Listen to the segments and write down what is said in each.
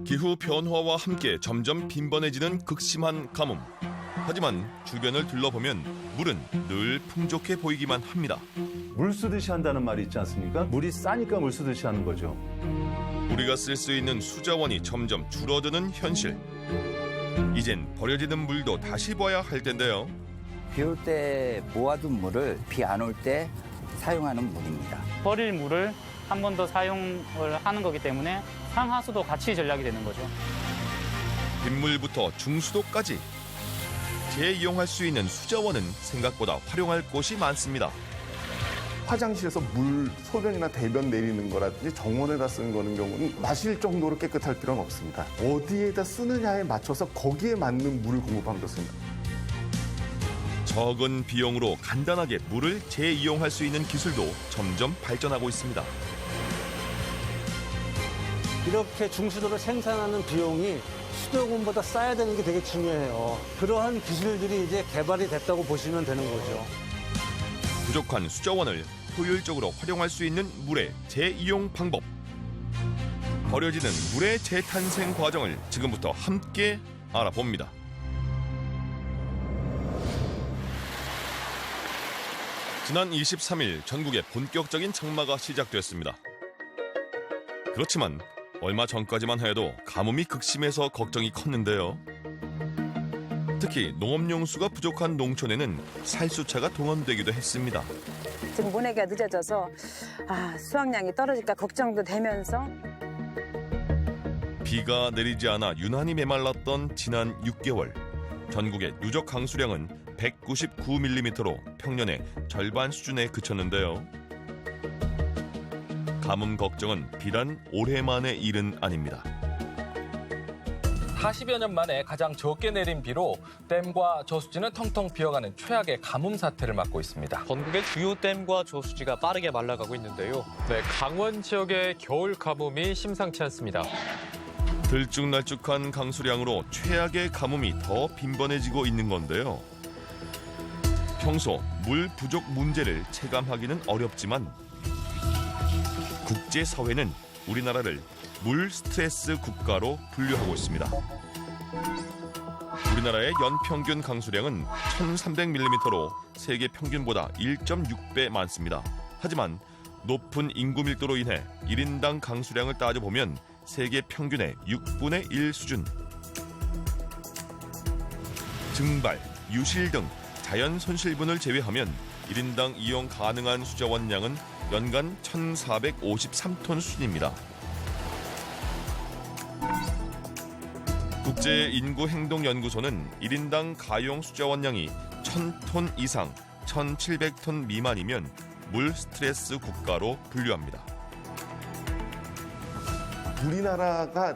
기후 변화와 함께 점점 빈번해지는 극심한 가뭄. 하지만 주변을 둘러보면 물은 늘 풍족해 보이기만 합니다. 물 쓰듯이 한다는 말이 있지 않습니까? 물이 싸니까 물 쓰듯이 하는 거죠. 우리가 쓸 수 있는 수자원이 점점 줄어드는 현실. 이젠 버려지는 물도 다시 봐야 할 텐데요. 비 올 때 모아둔 물을 비 안 올 때 사용하는 물입니다. 버릴 물을 한 번 더 사용을 하는 거기 때문에 상하수도 같이 전략이 되는 거죠. 빗물부터 중수도까지 재이용할 수 있는 수자원은 생각보다 활용할 곳이 많습니다. 화장실에서 물, 소변이나 대변 내리는 거라든지 정원에다 쓰는 거는 경우는 마실 정도로 깨끗할 필요는 없습니다. 어디에다 쓰느냐에 맞춰서 거기에 맞는 물을 공급하면 좋습니다. 적은 비용으로 간단하게 물을 재이용할 수 있는 기술도 점점 발전하고 있습니다. 이렇게 중수도를 생산하는 비용이 수도요금보다 싸야 되는 게 되게 중요해요. 그러한 기술들이 이제 개발이 됐다고 보시면 되는 거죠. 부족한 수자원을 효율적으로 활용할 수 있는 물의 재이용 방법. 버려지는 물의 재탄생 과정을 지금부터 함께 알아봅니다. 지난 23일 전국에 본격적인 장마가 시작됐습니다. 그렇지만 얼마 전까지만 해도 가뭄이 극심해서 걱정이 컸는데요. 특히 농업용수가 부족한 농촌에는 살수차가 동원되기도 했습니다. 지금 모내기가 늦어져서 수확량이 떨어질까 걱정도 되면서 비가 내리지 않아 유난히 메말랐던 지난 6개월. 전국의 누적 강수량은 199mm로 평년의 절반 수준에 그쳤는데요. 가뭄 걱정은 비단 올해만의 일은 아닙니다. 40여 년 만에 가장 적게 내린 비로 댐과 저수지는 텅텅 비어가는 최악의 가뭄 사태를 맞고 있습니다. 전국의 주요 댐과 저수지가 빠르게 말라가고 있는데요. 네, 강원 지역의 겨울 가뭄이 심상치 않습니다. 들쭉날쭉한 강수량으로 최악의 가뭄이 더 빈번해지고 있는 건데요. 평소 물 부족 문제를 체감하기는 어렵지만 국제사회는 우리나라를 물 스트레스 국가로 분류하고 있습니다. 우리나라의 연평균 강수량은 1,300mm로 세계 평균보다 1.6배 많습니다. 하지만 높은 인구 밀도로 인해 1인당 강수량을 따져보면 세계 평균의 6분의 1 수준. 증발, 유실 등 자연 손실분을 제외하면 1인당 이용 가능한 수자원 양은 연간 1,453톤 수준입니다. 국제인구행동연구소는 1인당 가용 수자원량이 1,000톤 이상, 1,700톤 미만이면 물 스트레스 국가로 분류합니다. 우리나라가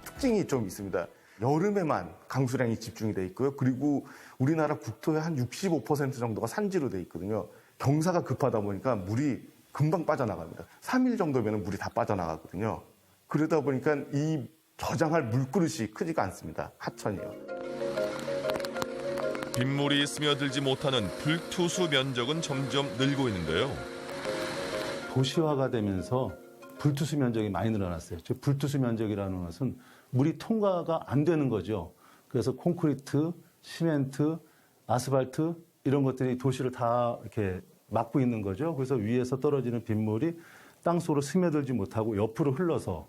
특징이 좀 있습니다. 여름에만 강수량이 집중이 돼 있고요. 그리고 우리나라 국토의 한 65% 정도가 산지로 돼 있거든요. 경사가 급하다 보니까 물이 금방 빠져나갑니다. 3일 정도면 물이 다 빠져나가거든요. 그러다 보니까 이 저장할 물그릇이 크지가 않습니다. 하천이요. 빗물이 스며들지 못하는 불투수 면적은 점점 늘고 있는데요. 도시화가 되면서 불투수 면적이 많이 늘어났어요. 즉 불투수 면적이라는 것은 물이 통과가 안 되는 거죠. 그래서 콘크리트, 시멘트, 아스팔트 이런 것들이 도시를 다 이렇게 막고 있는 거죠. 그래서 위에서 떨어지는 빗물이 땅속으로 스며들지 못하고 옆으로 흘러서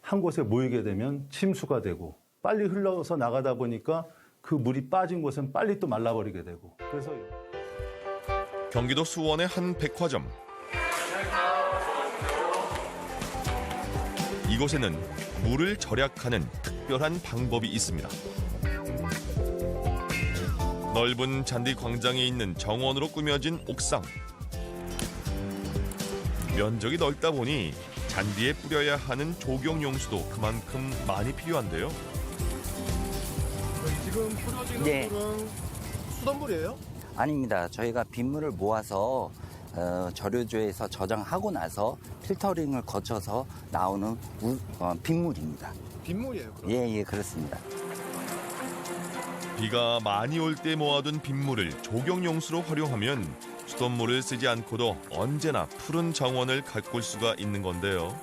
한 곳에 모이게 되면 침수가 되고 빨리 흘러서 나가다 보니까 그 물이 빠진 곳은 빨리 또 말라버리게 되고 그래서 경기도 수원의 한 백화점. 이곳에는 물을 절약하는 특별한 방법이 있습니다. 넓은 잔디 광장에 있는 정원으로 꾸며진 옥상. 면적이 넓다 보니 잔디에 뿌려야 하는 조경용수도 그만큼 많이 필요한데요. 지금 뿌려지는 네. 물은 수돗물이에요? 아닙니다. 저희가 빗물을 모아서 저류조에서 저장하고 나서 필터링을 거쳐서 나오는 빗물입니다. 빗물이에요, 그럼? 예, 그렇습니다. 비가 많이 올 때 모아둔 빗물을 조경용수로 활용하면 수돗물을 쓰지 않고도 언제나 푸른 정원을 가꿀 수가 있는 건데요.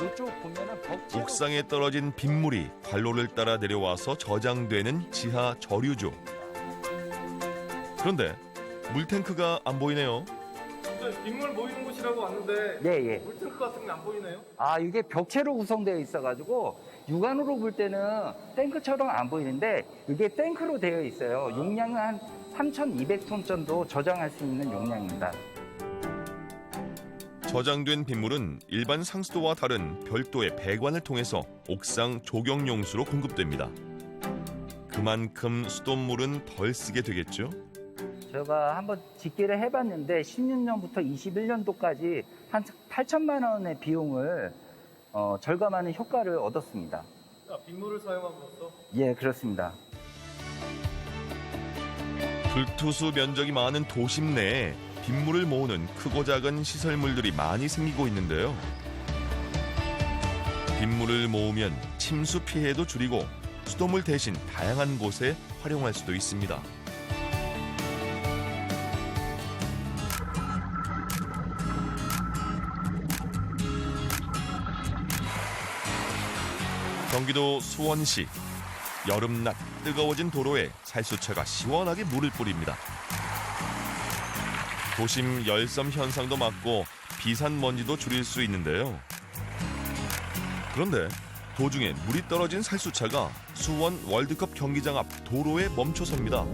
이쪽 보면은 벽지로 옥상에 떨어진 빗물이 관로를 따라 내려와서 저장되는 지하 저류죠. 그런데 물탱크가 안 보이네요. 빗물 모이는 곳이라고 왔는데 네, 예. 물탱크 같은 게 안 보이네요? 아, 이게 벽체로 구성되어 있어가지고 육안으로 볼 때는 탱크처럼 안 보이는데 이게 탱크로 되어 있어요. 용량은 한 3,200톤 정도 저장할 수 있는 용량입니다. 저장된 빗물은 일반 상수도와 다른 별도의 배관을 통해서 옥상 조경용수로 공급됩니다. 그만큼 수돗물은 덜 쓰게 되겠죠? 제가 한번 집계를 해봤는데 16년부터 21년도까지 한 8천만 원의 비용을 절감하는 효과를 얻었습니다. 빗물을 사용함으로써? 예, 그렇습니다. 불투수 면적이 많은 도심 내에 빗물을 모으는 크고 작은 시설물들이 많이 생기고 있는데요. 빗물을 모으면 침수 피해도 줄이고 수돗물 대신 다양한 곳에 활용할 수도 있습니다. 경기도 수원시 여름낮 뜨거워진 도로에 살수차가 시원하게 물을 뿌립니다. 도심 열섬 현상도 막고 비산먼지도 줄일 수 있는데요. 그런데 도중에 물이 떨어진 살수차가 수원 월드컵 경기장 앞 도로에 멈춰섭니다.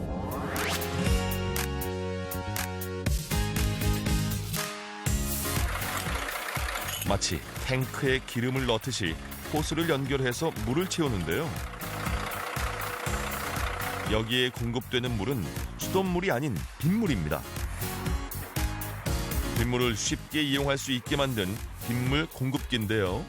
마치 탱크에 기름을 넣듯이 호스를 연결해서 물을 채우는데요. 여기에 공급되는 물은 수돗물이 아닌 빗물입니다. 빗물을 쉽게 이용할 수 있게 만든 빗물 공급기인데요.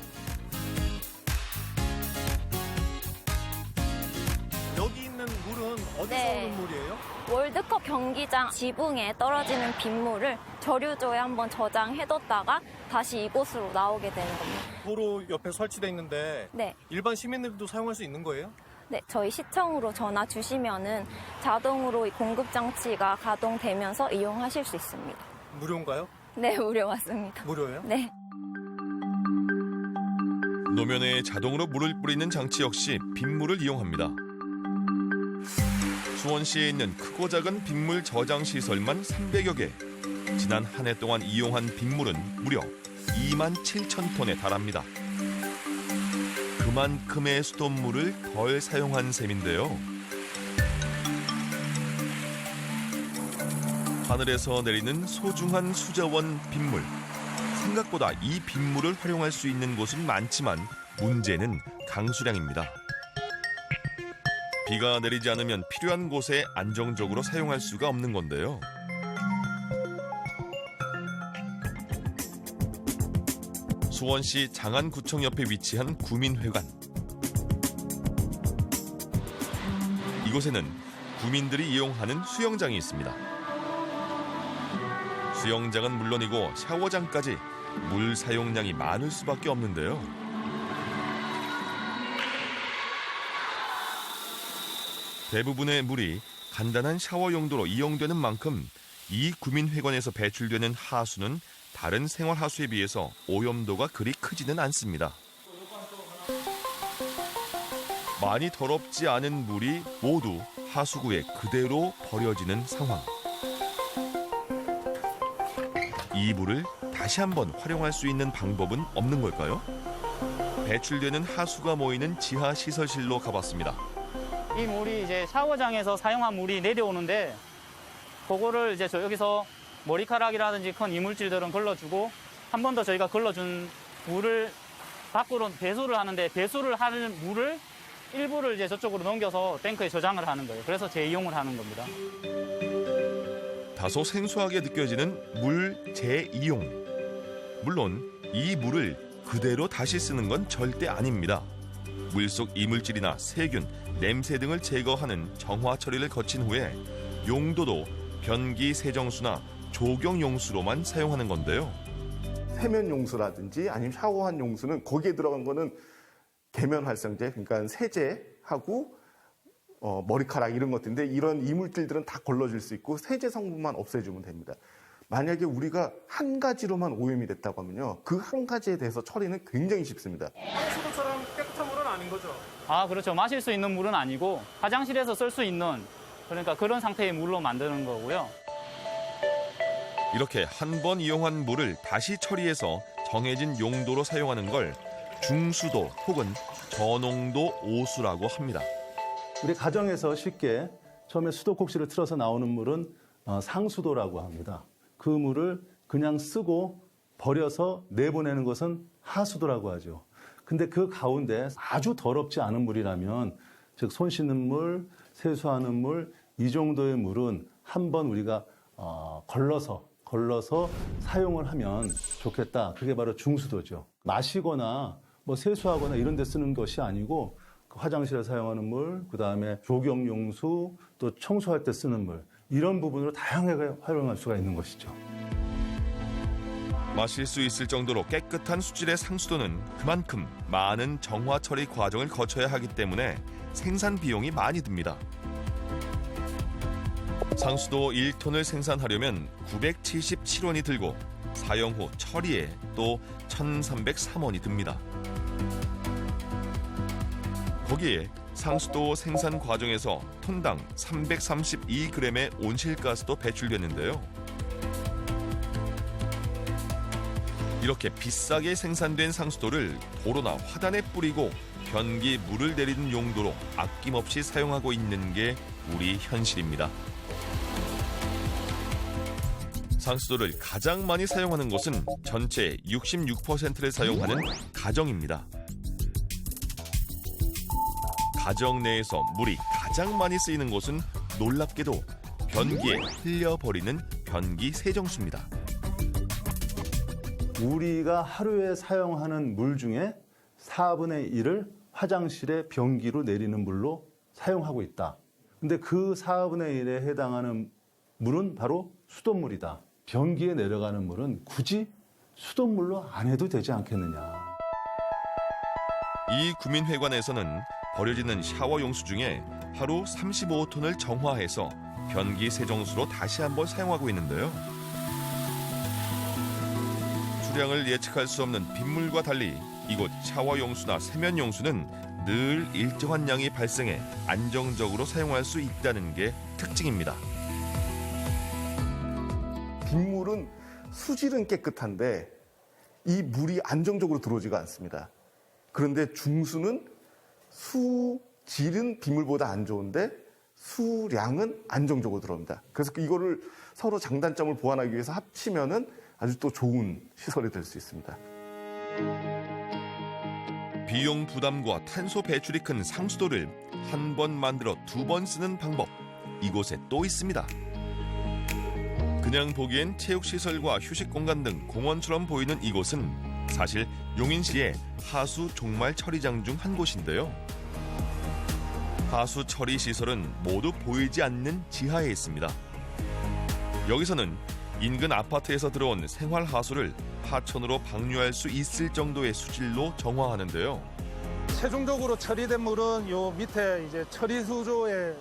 여기 있는 물은 어디서 네. 오는 물이에요? 월드컵 경기장 지붕에 떨어지는 빗물을 저류조에 한번 저장해뒀다가 다시 이곳으로 나오게 되는 겁니다. 도로 옆에 설치돼 있는데 네. 일반 시민들도 사용할 수 있는 거예요? 네, 저희 시청으로 전화 주시면은 자동으로 이 공급 장치가 가동되면서 이용하실 수 있습니다. 무료인가요? 네, 무료 맞습니다. 무료예요? 네. 노면에 자동으로 물을 뿌리는 장치 역시 빗물을 이용합니다. 수원시에 있는 크고 작은 빗물 저장 시설만 300여 개. 지난 한 해 동안 이용한 빗물은 무려 2만 7천 톤에 달합니다. 그만큼의 수돗물을 덜 사용한 셈인데요. 하늘에서 내리는 소중한 수자원 빗물. 생각보다 이 빗물을 활용할 수 있는 곳은 많지만 문제는 강수량입니다. 비가 내리지 않으면 필요한 곳에 안정적으로 사용할 수가 없는 건데요. 수원시 장안구청 옆에 위치한 구민회관. 이곳에는 구민들이 이용하는 수영장이 있습니다. 수영장은 물론이고 샤워장까지 물 사용량이 많을 수밖에 없는데요. 대부분의 물이 간단한 샤워 용도로 이용되는 만큼 이 구민회관에서 배출되는 하수는 다른 생활하수에 비해서 오염도가 그리 크지는 않습니다. 많이 더럽지 않은 물이 모두 하수구에 그대로 버려지는 상황. 이 물을 다시 한번 활용할 수 있는 방법은 없는 걸까요? 배출되는 하수가 모이는 지하 시설실로 가봤습니다. 이 물이 이제 샤워장에서 사용한 물이 내려오는데 그거를 이제 여기서 머리카락이라든지 큰 이물질들은 걸러주고 한 번 더 저희가 걸러준 물을 밖으로 배수를 하는데 배수를 하는 물을 일부를 이제 저쪽으로 넘겨서 탱크에 저장을 하는 거예요. 그래서 재이용을 하는 겁니다. 다소 생소하게 느껴지는 물 재이용. 물론 이 물을 그대로 다시 쓰는 건 절대 아닙니다. 물속 이물질이나 세균, 냄새 등을 제거하는 정화 처리를 거친 후에 용도도 변기 세정수나 조경 용수로만 사용하는 건데요. 세면 용수라든지 아니면 샤워한 용수는 거기에 들어간 거는 계면 활성제, 그러니까 세제하고 머리카락 이런 것들인데 이런 이물질들은 다 걸러질 수 있고 세제 성분만 없애주면 됩니다. 만약에 우리가 한 가지로만 오염이 됐다고 하면요. 그 한 가지에 대해서 처리는 굉장히 쉽습니다. 수도처럼 깨끗한 물은 아닌 거죠? 아, 그렇죠. 마실 수 있는 물은 아니고 화장실에서 쓸 수 있는 그러니까 그런 상태의 물로 만드는 거고요. 이렇게 한 번 이용한 물을 다시 처리해서 정해진 용도로 사용하는 걸 중수도 혹은 저농도 오수라고 합니다. 우리 가정에서 쉽게 처음에 수도꼭지를 틀어서 나오는 물은 상수도라고 합니다. 그 물을 그냥 쓰고 버려서 내보내는 것은 하수도라고 하죠. 근데 그 가운데 아주 더럽지 않은 물이라면, 즉 손 씻는 물, 세수하는 물, 이 정도의 물은 한번 우리가 걸러서 사용을 하면 좋겠다. 그게 바로 중수도죠. 마시거나 뭐 세수하거나 이런 데 쓰는 것이 아니고 화장실에 사용하는 물, 그다음에 조경용수, 또 청소할 때 쓰는 물, 이런 부분으로 다양하게 활용할 수가 있는 것이죠. 마실 수 있을 정도로 깨끗한 수질의 상수도는 그만큼 많은 정화 처리 과정을 거쳐야 하기 때문에 생산 비용이 많이 듭니다. 상수도 1톤을 생산하려면 977원이 들고 사용 후 처리에 또 1,303원이 듭니다. 거기에 상수도 생산 과정에서 톤당 332g의 온실가스도 배출되는데요. 이렇게 비싸게 생산된 상수도를 도로나 화단에 뿌리고 변기 물을 내리는 용도로 아낌없이 사용하고 있는 게 우리 현실입니다. 상수도를 가장 많이 사용하는 곳은 전체의 66%를 사용하는 가정입니다. 가정 내에서 물이 가장 많이 쓰이는 곳은 놀랍게도 변기에 흘려버리는 변기 세정수입니다. 우리가 하루에 사용하는 물 중에 4분의 1을 화장실에 변기로 내리는 물로 사용하고 있다. 근데 그 4분의 1에 해당하는 물은 바로 수돗물이다. 변기에 내려가는 물은 굳이 수돗물로 안 해도 되지 않겠느냐. 이 구민회관에서는 버려지는 샤워용수 중에 하루 35톤을 정화해서 변기 세정수로 다시 한번 사용하고 있는데요. 수량을 예측할 수 없는 빗물과 달리 이곳 샤워용수나 세면용수는 늘 일정한 양이 발생해 안정적으로 사용할 수 있다는 게 특징입니다. 빗물은 수질은 깨끗한데 이 물이 안정적으로 들어오지가 않습니다. 그런데 중수는 수질은 빗물보다 안 좋은데 수량은 안정적으로 들어옵니다. 그래서 이거를 서로 장단점을 보완하기 위해서 합치면은 아주 또 좋은 시설이 될 수 있습니다. 비용 부담과 탄소 배출이 큰 상수도를 한 번 만들어 2번 쓰는 방법, 이곳에 또 있습니다. 그냥 보기엔 체육시설과 휴식공간 등 공원처럼 보이는 이곳은 사실 용인시의 하수 종말 처리장 중 한 곳인데요. 하수 처리 시설은 모두 보이지 않는 지하에 있습니다. 여기서는 인근 아파트에서 들어온 생활 하수를 하천으로 방류할 수 있을 정도의 수질로 정화하는데요. 최종적으로 처리된 물은 요 밑에 이제 처리 수조에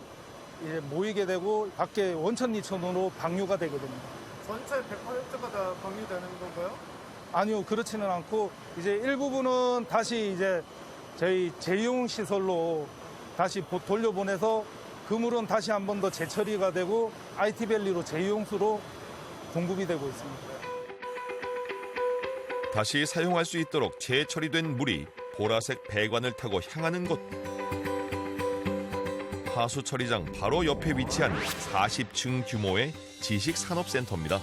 이제 모이게 되고 밖에 원천 이천으로 방류가 되거든요. 전체 100%가 다 방류되는 건가요? 아니요, 그렇지는 않고 이제 일부분은 다시 이제 저희 재이용 시설로 다시 돌려보내서 그 물은 다시 한 번 더 재처리가 되고 IT밸리로 재이용수로 공급이 되고 있습니다. 다시 사용할 수 있도록 재처리된 물이 보라색 배관을 타고 향하는 곳. 하수 처리장 바로 옆에 위치한 40층 규모의 지식산업센터입니다.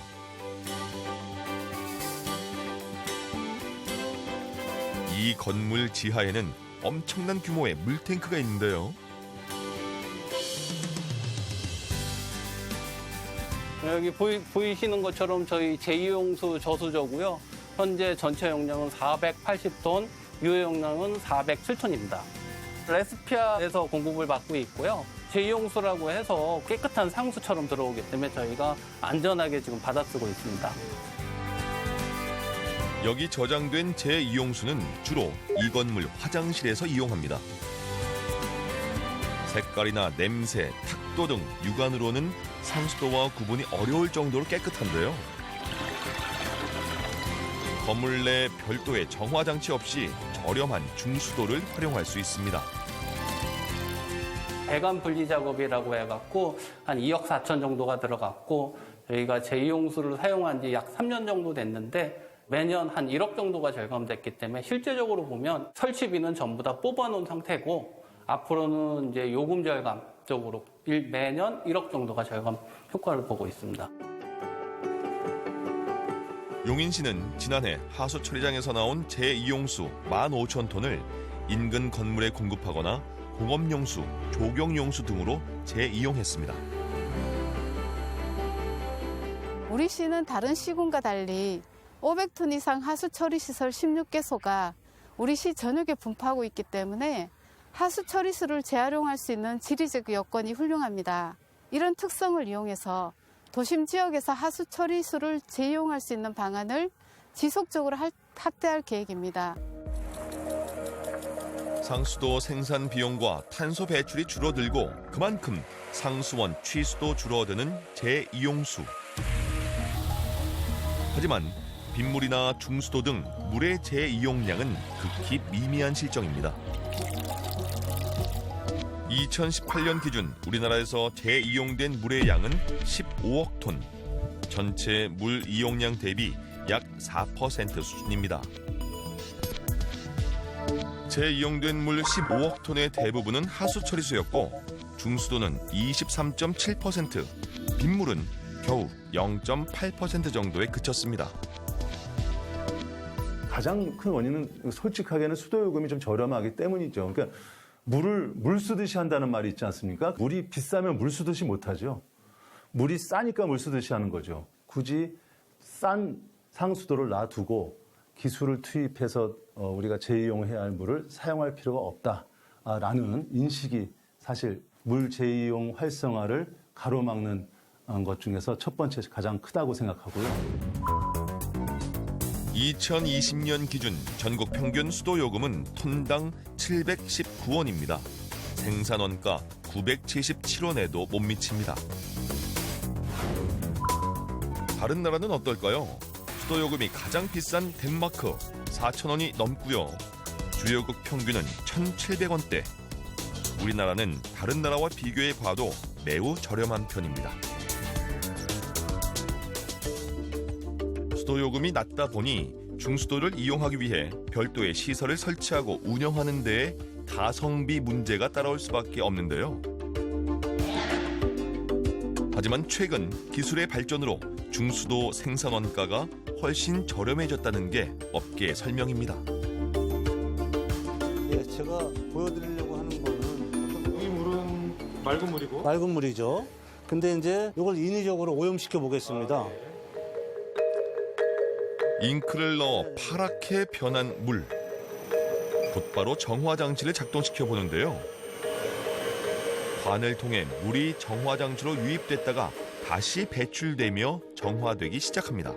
이 건물 지하에는 엄청난 규모의 물탱크가 있는데요. 여기 보이시는 것처럼 저희 제2용수 저수조고요. 현재 전체 용량은 480톤, 유해 용량은 407톤입니다. 레스피아에서 공급을 받고 있고요. 제2용수라고 해서 깨끗한 상수처럼 들어오기 때문에 저희가 안전하게 지금 받아 쓰고 있습니다. 여기 저장된 제2용수는 주로 이 건물 화장실에서 이용합니다. 색깔이나 냄새, 탁도 등 육안으로는 상수도와 구분이 어려울 정도로 깨끗한데요. 건물 내 별도의 정화 장치 없이 저렴한 중수도를 활용할 수 있습니다. 배관 분리 작업이라고 해갖고 한 2억 4천 정도가 들어갔고 저희가 제2용수를 사용한 지 약 3년 정도 됐는데 매년 한 1억 정도가 절감됐기 때문에 실제적으로 보면 설치비는 전부 다 뽑아놓은 상태고 앞으로는 이제 요금 절감 쪽으로 매년 1억 정도가 절감 효과를 보고 있습니다. 용인시는 지난해 하수 처리장에서 나온 제2용수 15,000톤을 인근 건물에 공급하거나 공업용수, 조경용수 등으로 재이용했습니다. 우리 시는 다른 시군과 달리 500톤 이상 하수 처리 시설 16개소가 우리 시 전역에 분포하고 있기 때문에 하수 처리수를 재활용할 수 있는 지리적 여건이 훌륭합니다. 이런 특성을 이용해서 도심 지역에서 하수 처리수를 재이용할 수 있는 방안을 지속적으로 확대할 계획입니다. 상수도 생산 비용과 탄소 배출이 줄어들고 그만큼 상수원 취수도 줄어드는 제2용수. 하지만 빗물이나 중수도 등 물의 재이용량은 극히 미미한 실정입니다. 2018년 기준 우리나라에서 재이용된 물의 양은 15억 톤, 전체 물 이용량 대비 약 4% 수준입니다. 재이용된 물 15억 톤의 대부분은 하수 처리수였고 중수도는 23.7%, 빗물은 겨우 0.8% 정도에 그쳤습니다. 가장 큰 원인은 솔직하게는 수도요금이 좀 저렴하기 때문이죠. 그러니까 물 쓰듯이 한다는 말이 있지 않습니까? 물이 비싸면 물 쓰듯이 못하죠. 물이 싸니까 물 쓰듯이 하는 거죠. 굳이 싼 상수도를 놔두고 기술을 투입해서 우리가 재이용해야 할 물을 사용할 필요가 없다라는 인식이 사실 물 재이용 활성화를 가로막는 것 중에서 첫 번째 가장 크다고 생각하고요. 2020년 기준 전국 평균 수도요금은 톤당 719원입니다. 생산원가 977원에도 못 미칩니다. 다른 나라는 어떨까요? 수도요금이 가장 비싼 덴마크 4,000원이 넘고요. 주요국 평균은 1,700원대. 우리나라는 다른 나라와 비교해 봐도 매우 저렴한 편입니다. 수도요금이 낮다 보니 중수도를 이용하기 위해 별도의 시설을 설치하고 운영하는 데에 가성비 문제가 따라올 수밖에 없는데요. 하지만 최근 기술의 발전으로 중수도 생산 원가가 훨씬 저렴해졌다는 게 업계의 설명입니다. 예, 제가 보여드리려고 하는 거는 이 물은 맑은 물이고 맑은 물이죠. 근데 이제 이걸 인위적으로 오염시켜 보겠습니다. 잉크를 넣어 파랗게 변한 물. 곧바로 정화 장치를 작동시켜 보는데요. 관을 통해 물이 정화 장치로 유입됐다가 다시 배출되며 정화되기 시작합니다.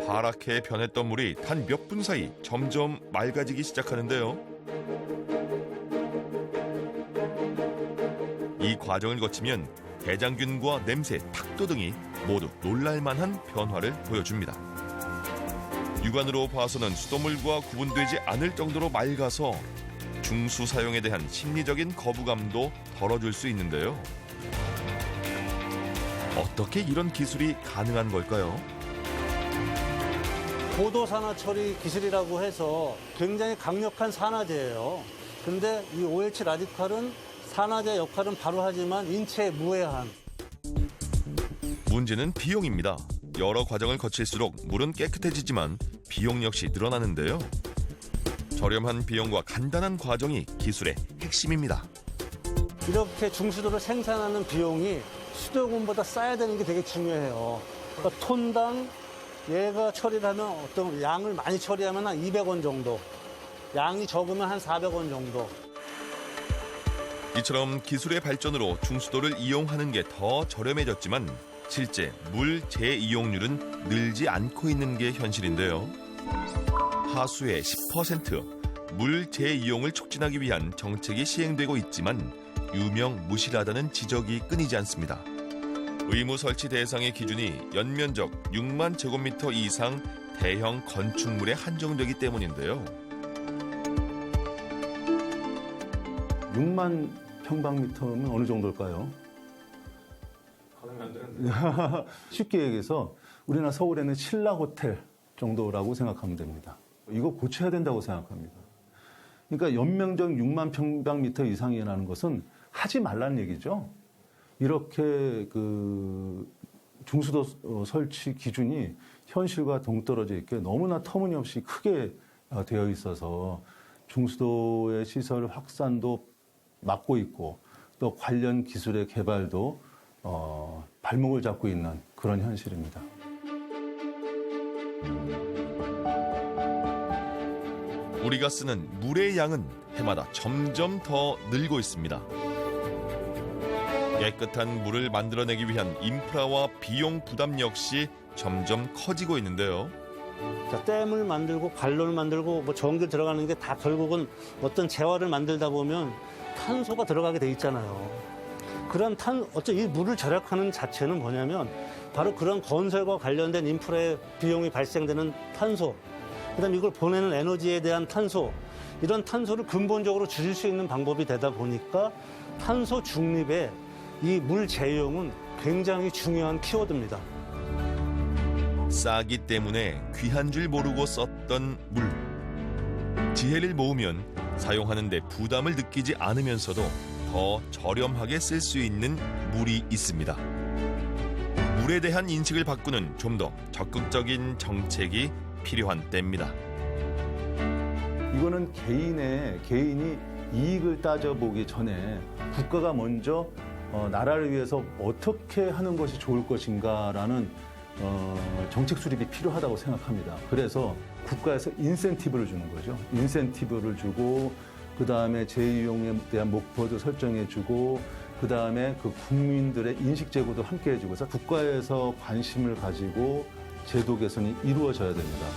파랗게 변했던 물이 단 몇 분 사이 점점 맑아지기 시작하는데요. 이 과정을 거치면 대장균과 냄새, 탁도 등이 모두 놀랄만한 변화를 보여줍니다. 육안으로 봐서는 수돗물과 구분되지 않을 정도로 맑아서 중수 사용에 대한 심리적인 거부감도 덜어줄 수 있는데요. 어떻게 이런 기술이 가능한 걸까요? 고도 산화 처리 기술이라고 해서 굉장히 강력한 산화제예요. 근데 이 OH 라디칼은 산화제 역할은 바로 하지만 인체에 무해한. 문제는 비용입니다. 여러 과정을 거칠수록 물은 깨끗해지지만 비용 역시 늘어나는데요. 저렴한 비용과 간단한 과정이 기술의 핵심입니다. 이렇게 중수도를 생산하는 비용이 수도요금보다 싸야 되는 게 되게 중요해요. 그러니까 톤당 얘가 처리를 하면 어떤 양을 많이 처리하면 한 200원 정도, 양이 적으면 한 400원 정도. 이처럼 기술의 발전으로 중수도를 이용하는 게 더 저렴해졌지만 실제 물 재이용률은 늘지 않고 있는 게 현실인데요. 하수의 10%, 물 재이용을 촉진하기 위한 정책이 시행되고 있지만 유명무실하다는 지적이 끊이지 않습니다. 의무 설치 대상의 기준이 연면적 6만 제곱미터 이상 대형 건축물에 한정되기 때문인데요. 6만 평방미터면 어느 정도일까요? 쉽게 얘기해서 우리나라 서울에는 신라 호텔 정도라고 생각하면 됩니다. 이거 고쳐야 된다고 생각합니다. 그러니까 연면적 6만 평방미터 이상이라는 것은 하지 말라는 얘기죠. 이렇게 그 중수도 설치 기준이 현실과 동떨어져 있게 너무나 터무니없이 크게 되어 있어서 중수도의 시설 확산도 막고 있고 또 관련 기술의 개발도 발목을 잡고 있는 그런 현실입니다. 우리가 쓰는 물의 양은 해마다 점점 더 늘고 있습니다. 깨끗한 물을 만들어내기 위한 인프라와 비용 부담 역시 점점 커지고 있는데요. 자, 댐을 만들고 관로를 만들고 뭐 전기 들어가는 게 다 결국은 어떤 재화를 만들다 보면 탄소가 들어가게 돼 있잖아요. 그런 이 물을 절약하는 자체는 뭐냐면 바로 그런 건설과 관련된 인프라의 비용이 발생되는 탄소, 그다음에 이걸 보내는 에너지에 대한 탄소, 이런 탄소를 근본적으로 줄일 수 있는 방법이 되다 보니까 탄소 중립에 이 물 재이용은 굉장히 중요한 키워드입니다. 싸기 때문에 귀한 줄 모르고 썼던 물. 지혜를 모으면 사용하는 데 부담을 느끼지 않으면서도 더 저렴하게 쓸 수 있는 물이 있습니다. 물에 대한 인식을 바꾸는 좀 더 적극적인 정책이 필요한 때입니다. 이거는 개인이 이익을 따져보기 전에 국가가 먼저 나라를 위해서 어떻게 하는 것이 좋을 것인가라는 정책 수립이 필요하다고 생각합니다. 그래서 국가에서 인센티브를 주는 거죠. 인센티브를 주고 그다음에 재이용에 대한 목표도 설정해주고 그다음에 그 국민들의 인식 제고도 함께 해주고 해서 국가에서 관심을 가지고 제도 개선이 이루어져야 됩니다.